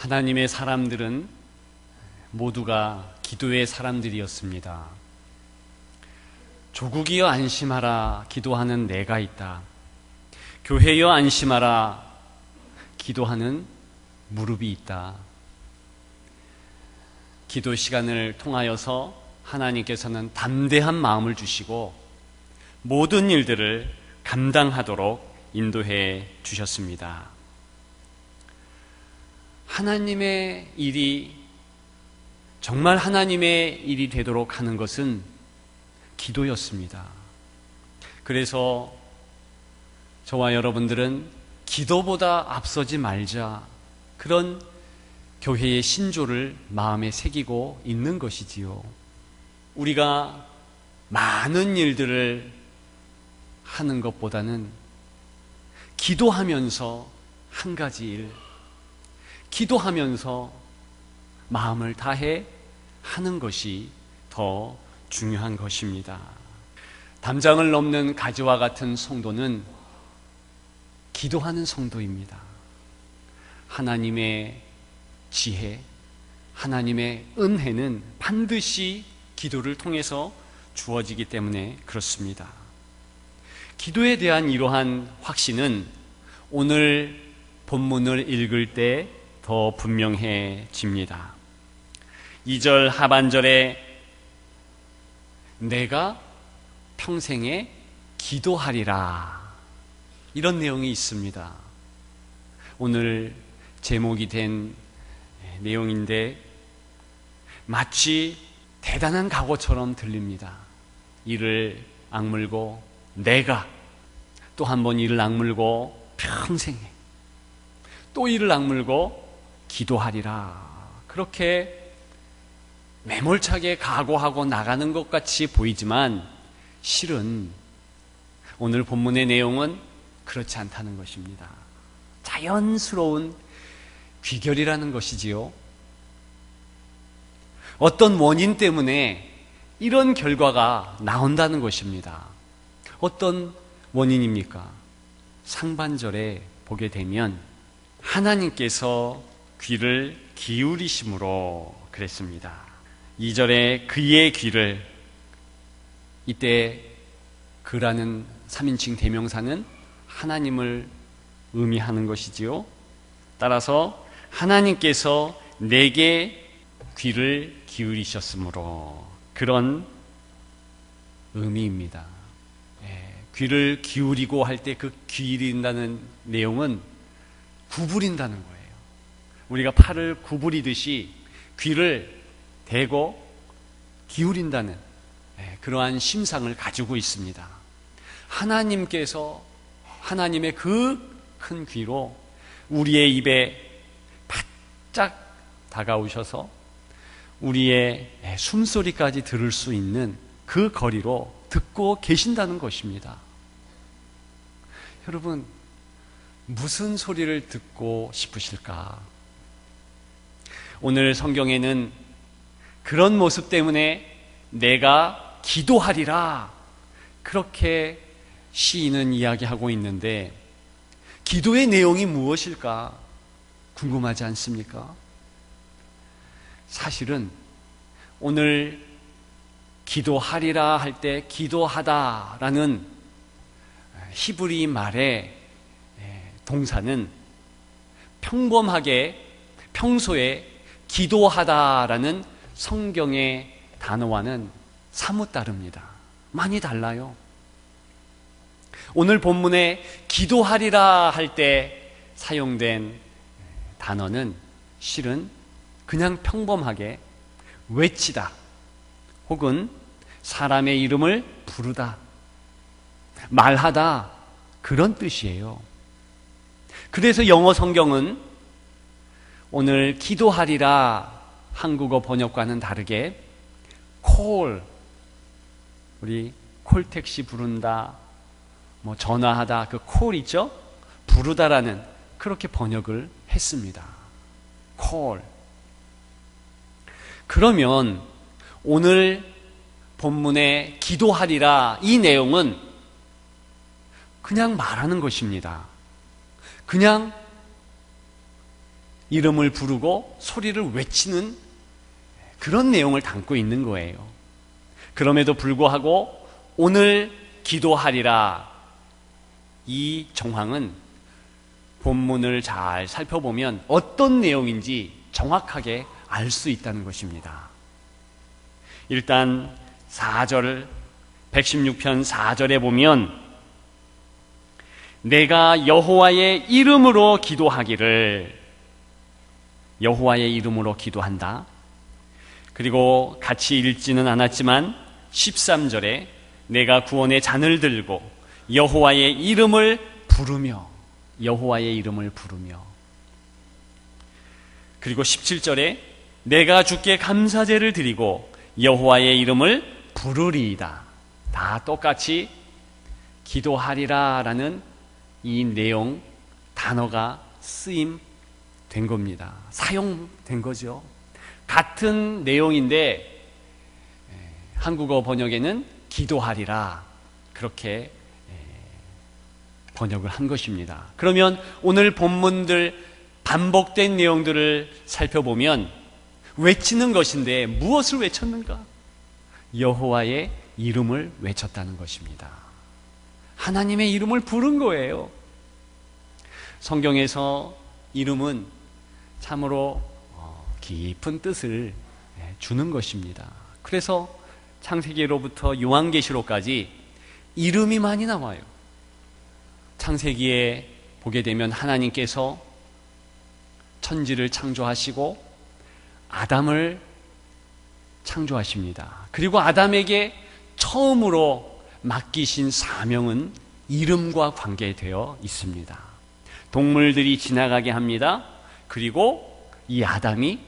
하나님의 사람들은 모두가 기도의 사람들이었습니다. 조국이여 안심하라 기도하는 내가 있다. 교회여 안심하라 기도하는 무릎이 있다. 기도 시간을 통하여서 하나님께서는 담대한 마음을 주시고 모든 일들을 감당하도록 인도해 주셨습니다. 하나님의 일이 정말 하나님의 일이 되도록 하는 것은 기도였습니다. 그래서 저와 여러분들은 기도보다 앞서지 말자, 그런 교회의 신조를 마음에 새기고 있는 것이지요. 우리가 많은 일들을 하는 것보다는 기도하면서 한 가지 일, 기도하면서 마음을 다해 하는 것이 더 중요한 것입니다. 담장을 넘는 가지와 같은 성도는 기도하는 성도입니다. 하나님의 지혜, 하나님의 은혜는 반드시 기도를 통해서 주어지기 때문에 그렇습니다. 기도에 대한 이러한 확신은 오늘 본문을 읽을 때 더 분명해집니다. 2절 하반절에 내가 평생에 기도하리라, 이런 내용이 있습니다. 오늘 제목이 된 내용인데 마치 대단한 각오처럼 들립니다. 이를 악물고 내가 또 한 번 이를 악물고 평생에 또 이를 악물고 기도하리라, 그렇게 매몰차게 각오하고 나가는 것 같이 보이지만 실은 오늘 본문의 내용은 그렇지 않다는 것입니다. 자연스러운 귀결이라는 것이지요. 어떤 원인 때문에 이런 결과가 나온다는 것입니다. 어떤 원인입니까? 상반절에 보게 되면 하나님께서 귀를 기울이심으로 그랬습니다. 2절에 그의 귀를, 이때 그라는 3인칭 대명사는 하나님을 의미하는 것이지요. 따라서 하나님께서 내게 귀를 기울이셨으므로, 그런 의미입니다. 귀를 기울이고 할 때 그 기울인다는 내용은 구부린다는 거예요. 우리가 팔을 구부리듯이 귀를 대고 기울인다는 그러한 심상을 가지고 있습니다. 하나님께서 하나님의 그 큰 귀로 우리의 입에 바짝 다가오셔서 우리의 숨소리까지 들을 수 있는 그 거리로 듣고 계신다는 것입니다. 여러분, 무슨 소리를 듣고 싶으실까? 오늘 성경에는 그런 모습 때문에 내가 기도하리라, 그렇게 시인은 이야기하고 있는데 기도의 내용이 무엇일까 궁금하지 않습니까? 사실은 오늘 기도하리라 할 때 기도하다라는 히브리 말의 동사는 평범하게 평소에 기도하다라는 성경의 단어와는 사뭇 다릅니다. 많이 달라요. 오늘 본문에 기도하리라 할 때 사용된 단어는 실은 그냥 평범하게 외치다 혹은 사람의 이름을 부르다, 말하다, 그런 뜻이에요. 그래서 영어 성경은 오늘 기도하리라 한국어 번역과는 다르게 call, 우리 콜택시 부른다, 뭐 전화하다, 그 call 있죠? 부르다라는, 그렇게 번역을 했습니다. call. 그러면 오늘 본문에 기도하리라 이 내용은 그냥 말하는 것입니다. 그냥 이름을 부르고 소리를 외치는 그런 내용을 담고 있는 거예요. 그럼에도 불구하고 오늘 기도하리라, 이 정황은 본문을 잘 살펴보면 어떤 내용인지 정확하게 알 수 있다는 것입니다. 일단 4절, 116편 4절에 보면 내가 여호와의 이름으로 기도하기를, 여호와의 이름으로 기도한다. 그리고 같이 읽지는 않았지만 13절에 내가 구원의 잔을 들고 여호와의 이름을 부르며, 여호와의 이름을 부르며, 그리고 17절에 내가 주께 감사제를 드리고 여호와의 이름을 부르리이다. 다 똑같이 기도하리라 라는 이 내용, 단어가 쓰임된 겁니다. 사용된 거죠. 같은 내용인데 한국어 번역에는 기도하리라 그렇게 번역을 한 것입니다. 그러면 오늘 본문들 반복된 내용들을 살펴보면 외치는 것인데 무엇을 외쳤는가? 여호와의 이름을 외쳤다는 것입니다. 하나님의 이름을 부른 거예요. 성경에서 이름은 참으로 깊은 뜻을 주는 것입니다. 그래서 창세기로부터 요한계시록까지 이름이 많이 나와요. 창세기에 보게 되면 하나님께서 천지를 창조하시고 아담을 창조하십니다. 그리고 아담에게 처음으로 맡기신 사명은 이름과 관계되어 있습니다. 동물들이 지나가게 합니다. 그리고 이 아담이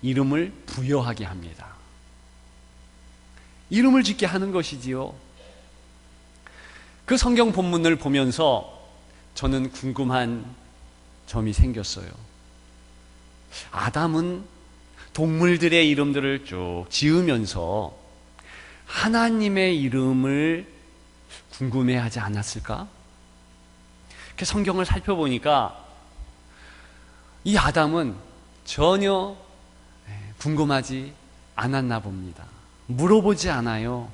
이름을 부여하게 합니다. 이름을 짓게 하는 것이지요. 그 성경 본문을 보면서 저는 궁금한 점이 생겼어요. 아담은 동물들의 이름들을 쭉 지으면서 하나님의 이름을 궁금해하지 않았을까? 그 성경을 살펴보니까 이 아담은 전혀 궁금하지 않았나 봅니다. 물어보지 않아요.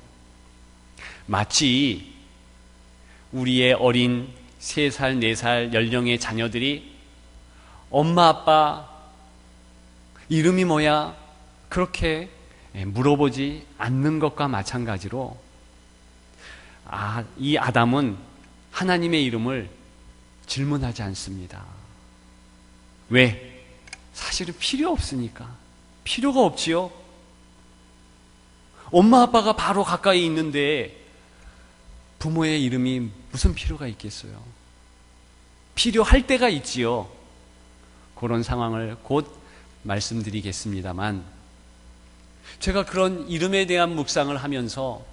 마치 우리의 어린 3살, 4살 연령의 자녀들이 엄마, 아빠 이름이 뭐야? 그렇게 물어보지 않는 것과 마찬가지로 이 아담은 하나님의 이름을 질문하지 않습니다. 왜? 사실은 필요 없으니까. 필요가 없지요. 엄마 아빠가 바로 가까이 있는데 부모의 이름이 무슨 필요가 있겠어요? 필요할 때가 있지요. 그런 상황을 곧 말씀드리겠습니다만, 제가 그런 이름에 대한 묵상을 하면서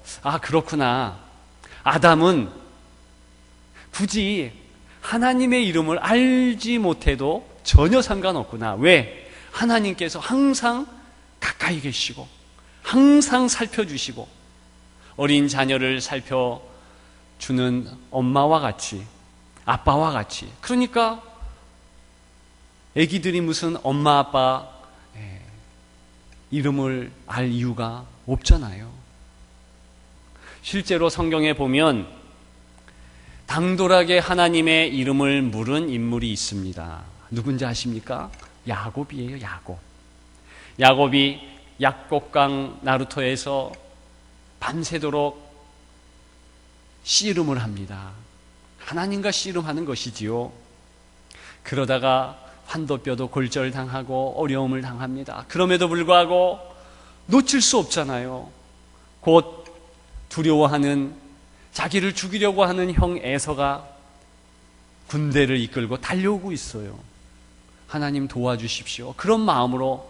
그렇구나. 아담은 굳이 하나님의 이름을 알지 못해도 전혀 상관없구나. 왜? 하나님께서 항상 가까이 계시고 항상 살펴주시고 어린 자녀를 살펴주는 엄마와 같이, 아빠와 같이. 그러니까 애기들이 무슨 엄마 아빠 이름을 알 이유가 없잖아요. 실제로 성경에 보면 당돌하게 하나님의 이름을 물은 인물이 있습니다. 누군지 아십니까? 야곱이에요. 야곱이 약곡강 나루터에서 밤새도록 씨름을 합니다. 하나님과 씨름하는 것이지요. 그러다가 환도뼈도 골절당하고 어려움을 당합니다. 그럼에도 불구하고 놓칠 수 없잖아요. 곧 두려워하는, 자기를 죽이려고 하는 형 에서가 군대를 이끌고 달려오고 있어요. 하나님 도와주십시오. 그런 마음으로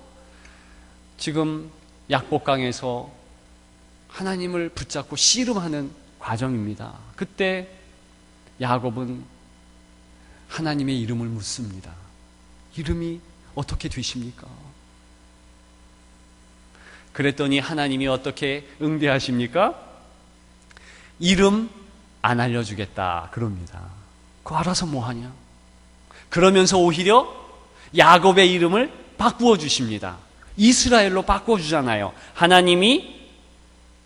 지금 약복강에서 하나님을 붙잡고 씨름하는 과정입니다. 그때 야곱은 하나님의 이름을 묻습니다. 이름이 어떻게 되십니까? 그랬더니 하나님이 어떻게 응대하십니까? 이름 안 알려주겠다 그럽니다. 그거 알아서 뭐하냐? 그러면서 오히려 야곱의 이름을 바꾸어 주십니다. 이스라엘로 바꾸어 주잖아요. 하나님이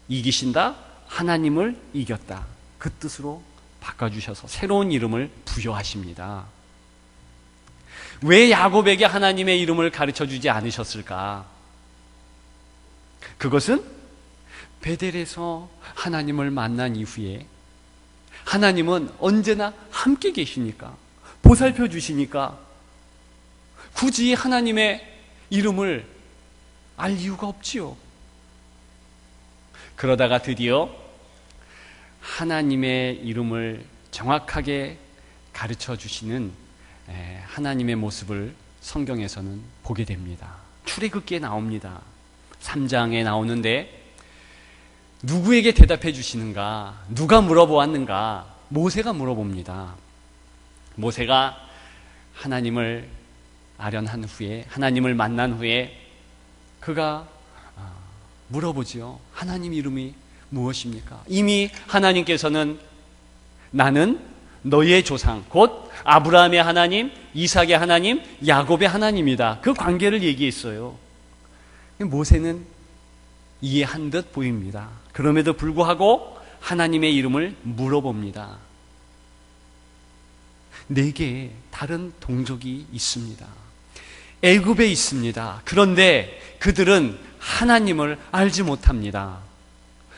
이기신다, 하나님을 이겼다, 그 뜻으로 바꿔주셔서 새로운 이름을 부여하십니다. 왜 야곱에게 하나님의 이름을 가르쳐주지 않으셨을까? 그것은 베델에서 하나님을 만난 이후에 하나님은 언제나 함께 계시니까, 보살펴 주시니까 굳이 하나님의 이름을 알 이유가 없지요. 그러다가 드디어 하나님의 이름을 정확하게 가르쳐 주시는 하나님의 모습을 성경에서는 보게 됩니다. 출애굽기에 나옵니다. 3장에 나오는데 누구에게 대답해 주시는가? 누가 물어보았는가? 모세가 물어봅니다. 모세가 하나님을 아련한 후에, 하나님을 만난 후에 그가 물어보지요. 하나님 이름이 무엇입니까? 이미 하나님께서는 나는 너의 조상, 곧 아브라함의 하나님, 이삭의 하나님, 야곱의 하나님이다, 그 관계를 얘기했어요. 모세는 이해한 듯 보입니다. 그럼에도 불구하고 하나님의 이름을 물어봅니다. 내게 다른 동족이 있습니다. 애굽에 있습니다. 그런데 그들은 하나님을 알지 못합니다.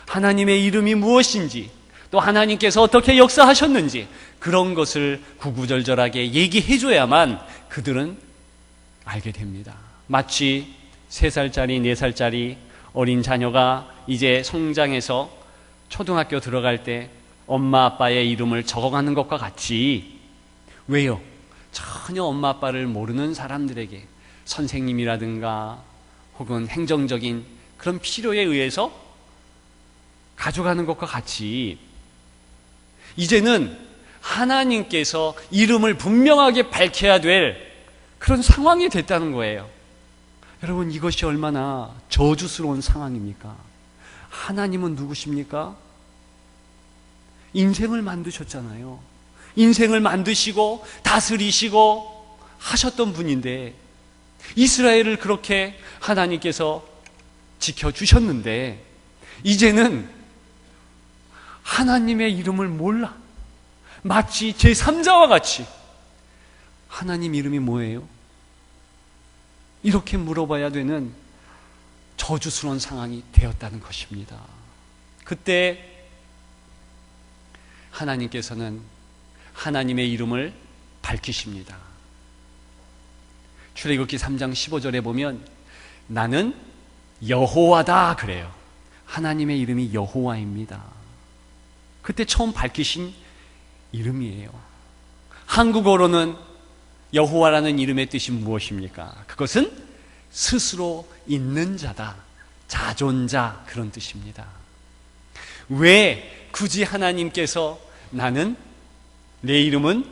하나님의 이름이 무엇인지, 또 하나님께서 어떻게 역사하셨는지 그런 것을 구구절절하게 얘기해줘야만 그들은 알게 됩니다. 마치 3살짜리, 4살짜리 어린 자녀가 이제 성장해서 초등학교 들어갈 때 엄마 아빠의 이름을 적어가는 것과 같이, 왜요? 전혀 엄마 아빠를 모르는 사람들에게 선생님이라든가 혹은 행정적인 그런 필요에 의해서 가져가는 것과 같이 이제는 하나님께서 이름을 분명하게 밝혀야 될 그런 상황이 됐다는 거예요. 여러분, 이것이 얼마나 저주스러운 상황입니까? 하나님은 누구십니까? 인생을 만드셨잖아요. 인생을 만드시고 다스리시고 하셨던 분인데, 이스라엘을 그렇게 하나님께서 지켜주셨는데 이제는 하나님의 이름을 몰라. 마치 제3자와 같이 하나님 이름이 뭐예요? 이렇게 물어봐야 되는 저주스러운 상황이 되었다는 것입니다. 그때 하나님께서는 하나님의 이름을 밝히십니다. 출애굽기 3장 15절에 보면 나는 여호와다 그래요. 하나님의 이름이 여호와입니다. 그때 처음 밝히신 이름이에요. 한국어로는 여호와라는 이름의 뜻이 무엇입니까? 그것은 스스로 있는 자다, 자존자, 그런 뜻입니다. 왜 굳이 하나님께서 나는, 내 이름은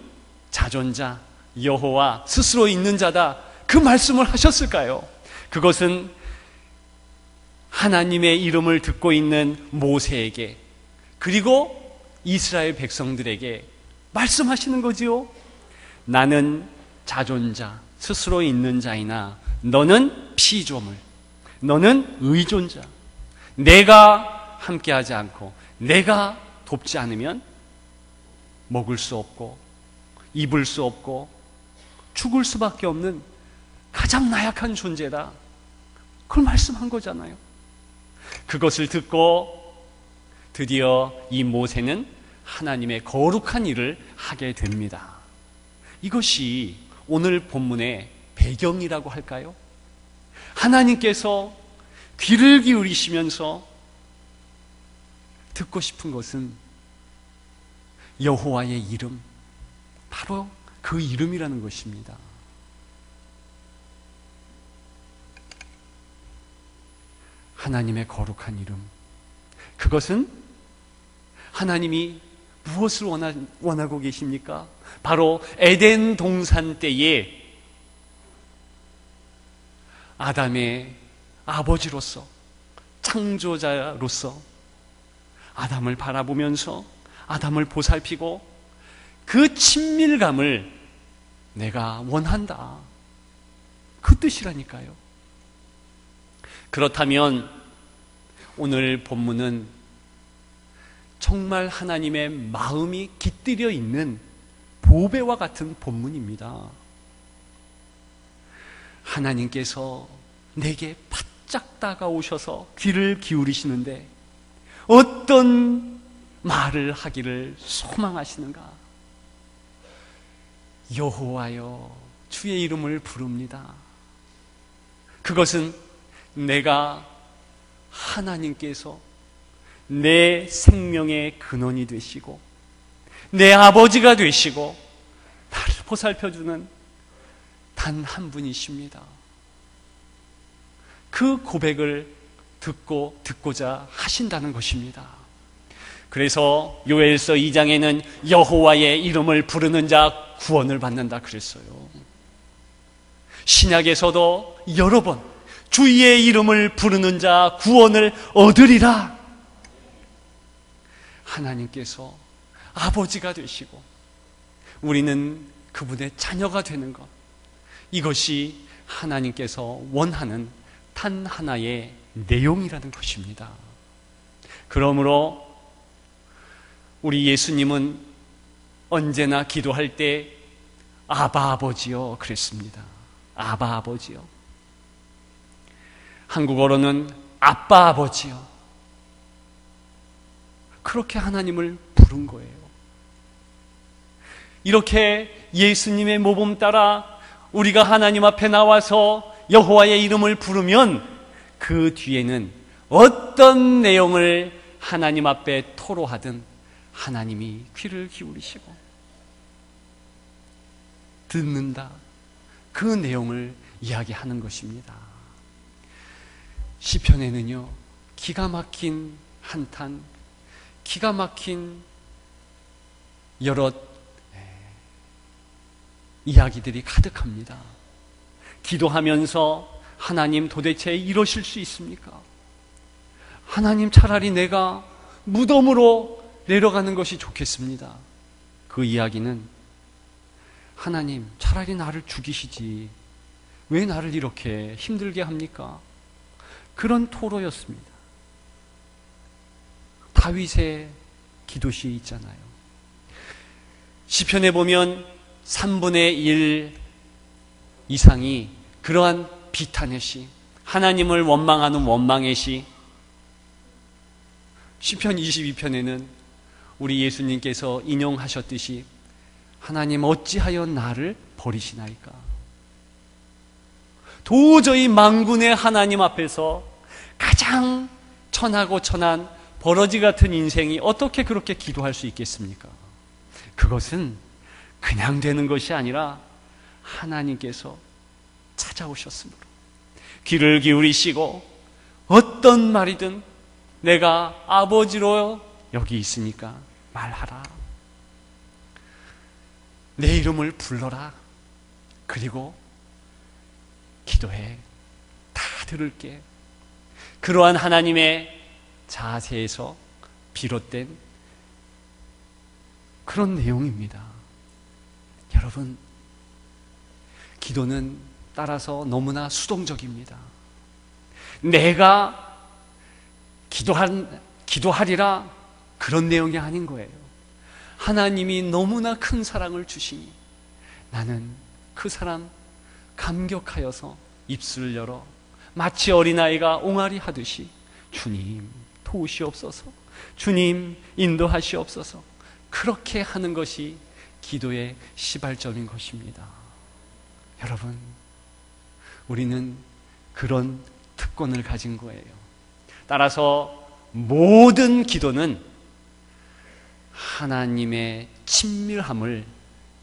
자존자, 여호와, 스스로 있는 자다, 그 말씀을 하셨을까요? 그것은 하나님의 이름을 듣고 있는 모세에게, 그리고 이스라엘 백성들에게 말씀하시는 거지요. 나는 자존자, 스스로 있는 자이나 너는 피조물, 너는 의존자. 내가 함께하지 않고 내가 돕지 않으면 먹을 수 없고 입을 수 없고 죽을 수밖에 없는 가장 나약한 존재다. 그걸 말씀한 거잖아요. 그것을 듣고 드디어 이 모세는 하나님의 거룩한 일을 하게 됩니다. 이것이 오늘 본문의 배경이라고 할까요? 하나님께서 귀를 기울이시면서 듣고 싶은 것은 여호와의 이름, 바로 그 이름이라는 것입니다. 하나님의 거룩한 이름, 그것은 하나님이 무엇을 원하고 계십니까? 바로 에덴 동산 때에 아담의 아버지로서, 창조자로서 아담을 바라보면서 아담을 보살피고 그 친밀감을 내가 원한다. 그 뜻이라니까요. 그렇다면 오늘 본문은 정말 하나님의 마음이 깃들여 있는 보배와 같은 본문입니다. 하나님께서 내게 바짝 다가오셔서 귀를 기울이시는데 어떤 말을 하기를 소망하시는가? 여호와여, 주의 이름을 부릅니다. 그것은 내가 하나님께서 내 생명의 근원이 되시고 내 아버지가 되시고 나를 보살펴주는 단 한 분이십니다. 그 고백을 듣고자 하신다는 것입니다. 그래서 요엘서 2장에는 여호와의 이름을 부르는 자 구원을 받는다 그랬어요. 신약에서도 여러 번 주의 이름을 부르는 자 구원을 얻으리라. 하나님께서 아버지가 되시고 우리는 그분의 자녀가 되는 것, 이것이 하나님께서 원하는 단 하나의 내용이라는 것입니다. 그러므로 우리 예수님은 언제나 기도할 때 아바 아버지요 그랬습니다. 아바 아버지요. 한국어로는 아빠 아버지요. 그렇게 하나님을 부른 거예요. 이렇게 예수님의 모범 따라 우리가 하나님 앞에 나와서 여호와의 이름을 부르면 그 뒤에는 어떤 내용을 하나님 앞에 토로하든 하나님이 귀를 기울이시고 듣는다, 그 내용을 이야기하는 것입니다. 시편에는요 기가 막힌 한탄, 기가 막힌 여러 이야기들이 가득합니다. 기도하면서 하나님 도대체 이러실 수 있습니까? 하나님 차라리 내가 무덤으로 내려가는 것이 좋겠습니다. 그 이야기는 하나님 차라리 나를 죽이시지 왜 나를 이렇게 힘들게 합니까? 그런 토로였습니다. 다윗의 기도시 있잖아요. 시편에 보면 3분의 1 이상이 그러한 비탄의 시, 하나님을 원망하는 원망의 시. 시편 22편에는 우리 예수님께서 인용하셨듯이 하나님 어찌하여 나를 버리시나이까? 도저히 만군의 하나님 앞에서 가장 천하고 천한 버러지 같은 인생이 어떻게 그렇게 기도할 수 있겠습니까? 그것은 그냥 되는 것이 아니라 하나님께서 찾아오셨으므로 귀를 기울이시고 어떤 말이든 내가 아버지로 여기 있으니까 말하라. 내 이름을 불러라. 그리고 기도해. 다 들을게. 그러한 하나님의 자세에서 비롯된 그런 내용입니다. 여러분, 기도는 따라서 너무나 수동적입니다. 내가 기도하리라 그런 내용이 아닌 거예요. 하나님이 너무나 큰 사랑을 주시니 나는 그 사랑 감격하여서 입술을 열어 마치 어린아이가 옹알이 하듯이 주님 도우시옵소서, 주님 인도하시옵소서, 그렇게 하는 것이 기도의 시발점인 것입니다. 여러분, 우리는 그런 특권을 가진 거예요. 따라서 모든 기도는 하나님의 친밀함을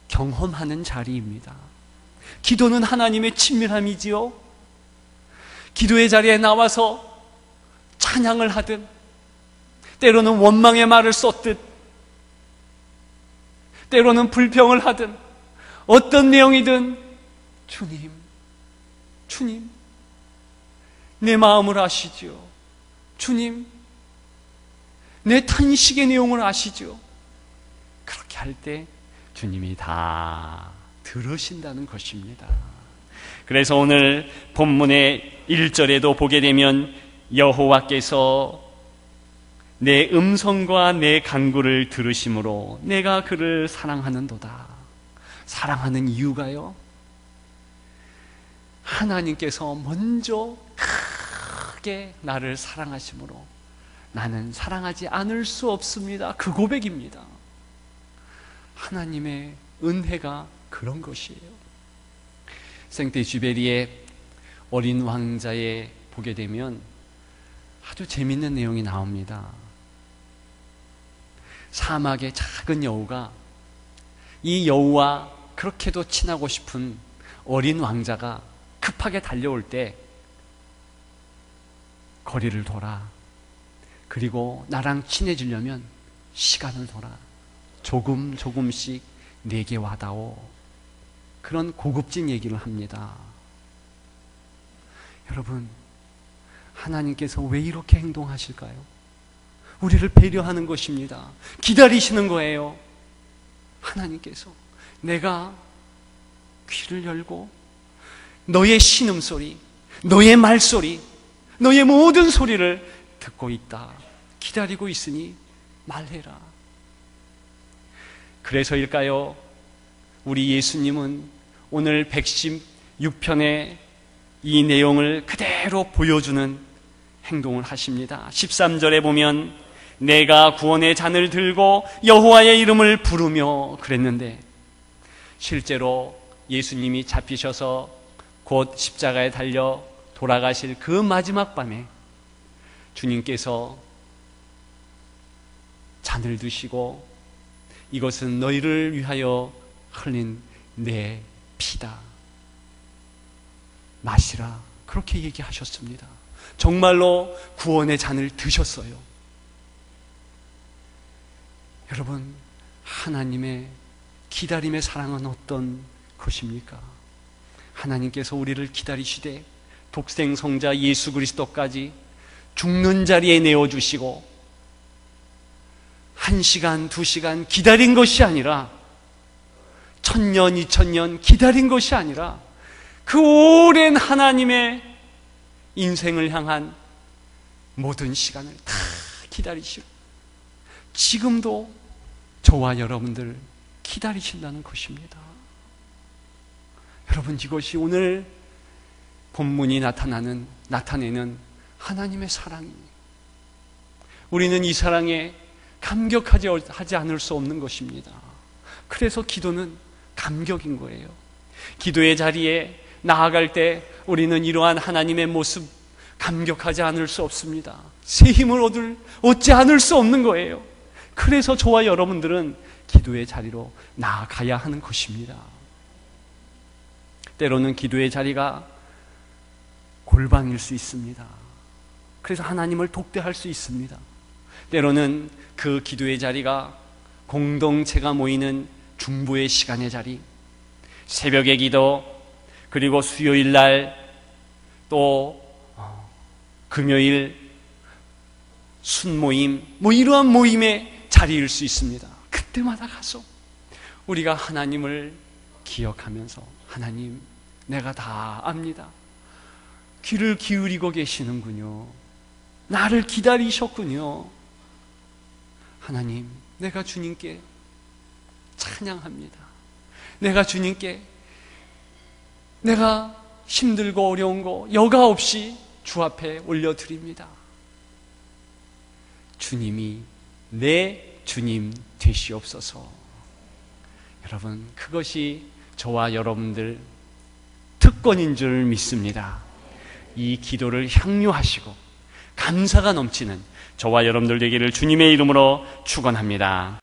경험하는 자리입니다. 기도는 하나님의 친밀함이지요. 기도의 자리에 나와서 찬양을 하든 때로는 원망의 말을 쏟듯 때로는 불평을 하든 어떤 내용이든 주님 내 마음을 아시죠. 주님 내 탄식의 내용을 아시죠. 그렇게 할 때 주님이 다 들으신다는 것입니다. 그래서 오늘 본문의 1절에도 보게 되면 여호와께서 내 음성과 내 간구를 들으심으로 내가 그를 사랑하는도다. 사랑하는 이유가요, 하나님께서 먼저 크게 나를 사랑하심으로 나는 사랑하지 않을 수 없습니다. 그 고백입니다. 하나님의 은혜가 그런 것이에요. 생테쥐베리의 어린 왕자에 보게 되면 아주 재밌는 내용이 나옵니다. 사막의 작은 여우가 이 여우와 그렇게도 친하고 싶은 어린 왕자가 급하게 달려올 때 거리를 돌아, 그리고 나랑 친해지려면 시간을 돌아, 조금씩 내게 와다오. 그런 고급진 얘기를 합니다. 여러분, 하나님께서 왜 이렇게 행동하실까요? 우리를 배려하는 것입니다. 기다리시는 거예요. 하나님께서 내가 귀를 열고 너의 신음소리, 너의 말소리, 너의 모든 소리를 듣고 있다. 기다리고 있으니 말해라. 그래서일까요? 우리 예수님은 오늘 116편의 이 내용을 그대로 보여주는 행동을 하십니다. 13절에 보면 내가 구원의 잔을 들고 여호와의 이름을 부르며 그랬는데, 실제로 예수님이 잡히셔서 곧 십자가에 달려 돌아가실 그 마지막 밤에 주님께서 잔을 드시고 이것은 너희를 위하여 흘린 내 피다, 마시라, 그렇게 얘기하셨습니다. 정말로 구원의 잔을 드셨어요. 여러분, 하나님의 기다림의 사랑은 어떤 것입니까? 하나님께서 우리를 기다리시되 독생 성자 예수 그리스도까지 죽는 자리에 내어주시고 1시간, 2시간 기다린 것이 아니라 1000년, 2000년 기다린 것이 아니라 그 오랜 하나님의 인생을 향한 모든 시간을 다 기다리시고 지금도 저와 여러분들 기다리신다는 것입니다. 여러분, 이것이 오늘 본문이 나타내는 하나님의 사랑입니다. 우리는 이 사랑에 감격하지 않을 수 없는 것입니다. 그래서 기도는 감격인 거예요. 기도의 자리에 나아갈 때 우리는 이러한 하나님의 모습 감격하지 않을 수 없습니다. 새 힘을 얻지 않을 수 없는 거예요. 그래서 저와 여러분들은 기도의 자리로 나아가야 하는 것입니다. 때로는 기도의 자리가 골방일 수 있습니다. 그래서 하나님을 독대할 수 있습니다. 때로는 그 기도의 자리가 공동체가 모이는 중보의 시간의 자리, 새벽의 기도, 그리고 수요일 날 또 금요일 순모임, 이러한 모임의 자리일 수 있습니다. 그때마다 가서 우리가 하나님을 기억하면서, 하나님, 내가 다 압니다. 귀를 기울이고 계시는군요. 나를 기다리셨군요. 하나님, 내가 주님께 찬양합니다. 내가 주님께 내가 힘들고 어려운 거 여과 없이 주 앞에 올려드립니다. 주님이 내 주님 되시옵소서. 여러분, 그것이 저와 여러분들 특권인 줄 믿습니다. 이 기도를 향유하시고 감사가 넘치는 저와 여러분들 되기를 주님의 이름으로 축원합니다.